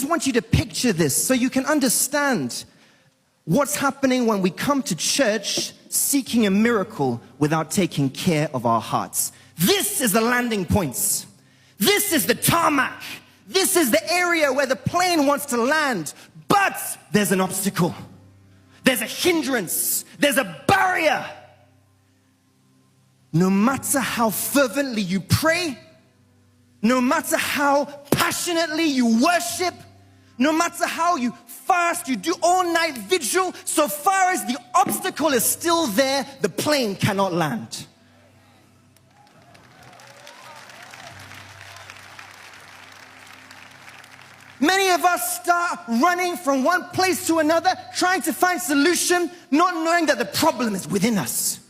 just want you to picture this so you can understand what's happening when we come to church seeking a miracle without taking care of our hearts. This is the landing points. This is the tarmac. This is the area where the plane wants to land. But there's an obstacle. There's a hindrance. There's a barrier. No matter how fervently you pray, no matter how passionately you worship, no matter how you fast, you do all-night vigil, so far as the obstacle is still there, the plane cannot land. Many of us start running from one place to another, trying to find solution, not knowing that the problem is within us.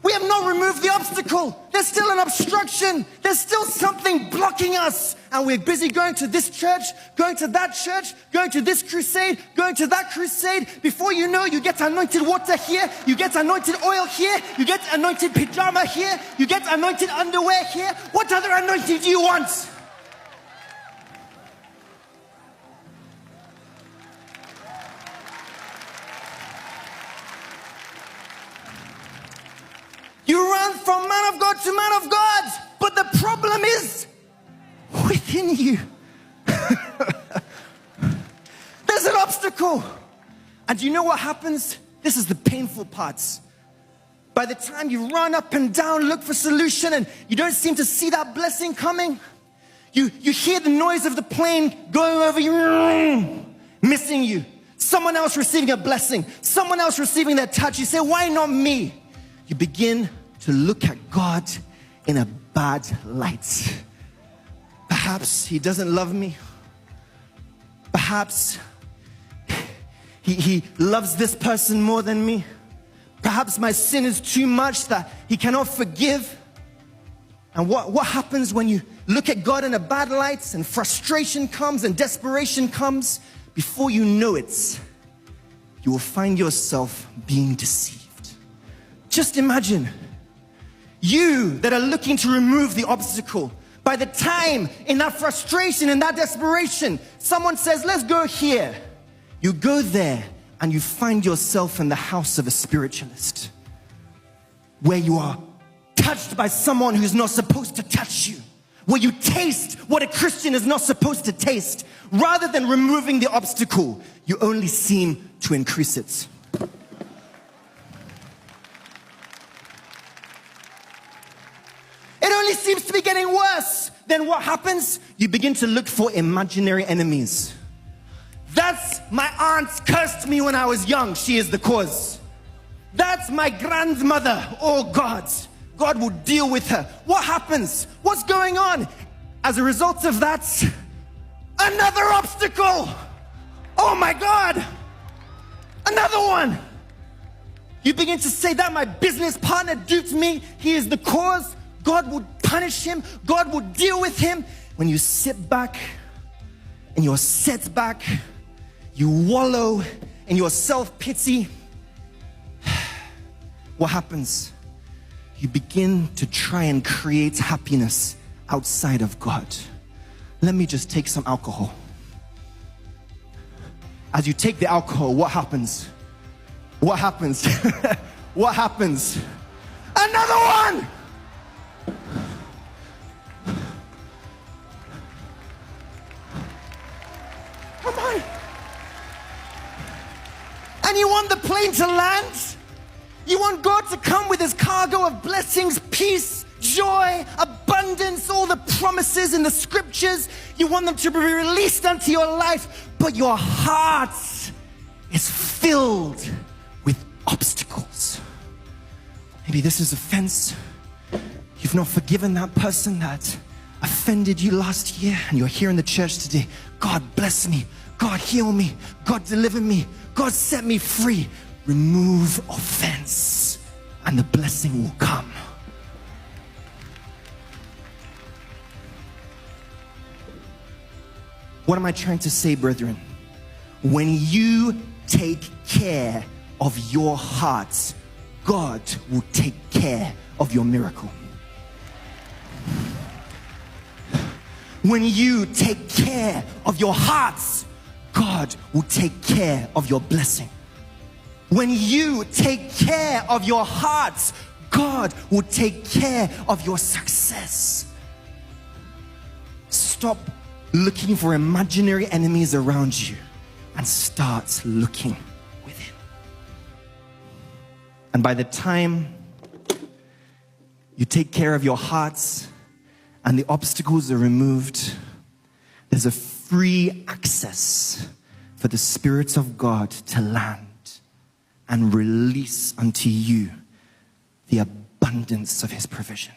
We have not removed the obstacle. There's still an obstruction. There's still something blocking us. And we're busy going to this church, going to that church, going to this crusade, going to that crusade. Before you know, you get anointed water here, you get anointed oil here, you get anointed pajama here, you get anointed underwear here. What other anointing do you want? You run from man of God to man of God, but the problem is within you. There's an obstacle. And you know what happens? This is the painful parts. By the time you run up and down, look for solution, and you don't seem to see that blessing coming, you hear the noise of the plane going over you, missing you. Someone else receiving a blessing, someone else receiving that touch. You say, why not me? You begin to look at God in a bad light. Perhaps he doesn't love me. Perhaps he loves this person more than me. Perhaps my sin is too much that he cannot forgive. And what happens when you look at God in a bad light and frustration comes and desperation comes? Before you know it, you will find yourself being deceived. Just imagine, you that are looking to remove the obstacle, by the time in that frustration, in that desperation, someone says, let's go here. You go there and you find yourself in the house of a spiritualist, where you are touched by someone who's not supposed to touch you, where you taste what a Christian is not supposed to taste. Rather than removing the obstacle, you only seem to increase it. It only seems to be getting worse. Then what happens? You begin to look for imaginary enemies. That's my aunt cursed me when I was young. She is the cause. That's my grandmother. Oh God. God will deal with her. What happens? What's going on? As a result of that, another obstacle. Oh my God. Another one. You begin to say that my business partner duped me. He is the cause. God would punish him. God would deal with him. When you sit back and you're set back, you wallow in your self-pity, what happens? You begin to try and create happiness outside of God. Let me just take some alcohol. As you take the alcohol, what happens? What happens? What happens? Another one! Come on. And you want the plane to land? You want God to come with his cargo of blessings, peace, joy, abundance, all the promises in the scriptures. You want them to be released unto your life, but your heart is filled with obstacles. Maybe this is offense. You've not forgiven that person that offended you last year, and you're here in the church today. God bless me. God heal me. God deliver me. God set me free. Remove offense and the blessing will come. What am I trying to say, brethren? When you take care of your heart, God will take care of your miracle. When you take care of your hearts, God will take care of your blessing. When you take care of your hearts, God will take care of your success. Stop looking for imaginary enemies around you and start looking within. And by the time you take care of your hearts and the obstacles are removed, there's a free access for the Spirit of God to land and release unto you the abundance of His provision.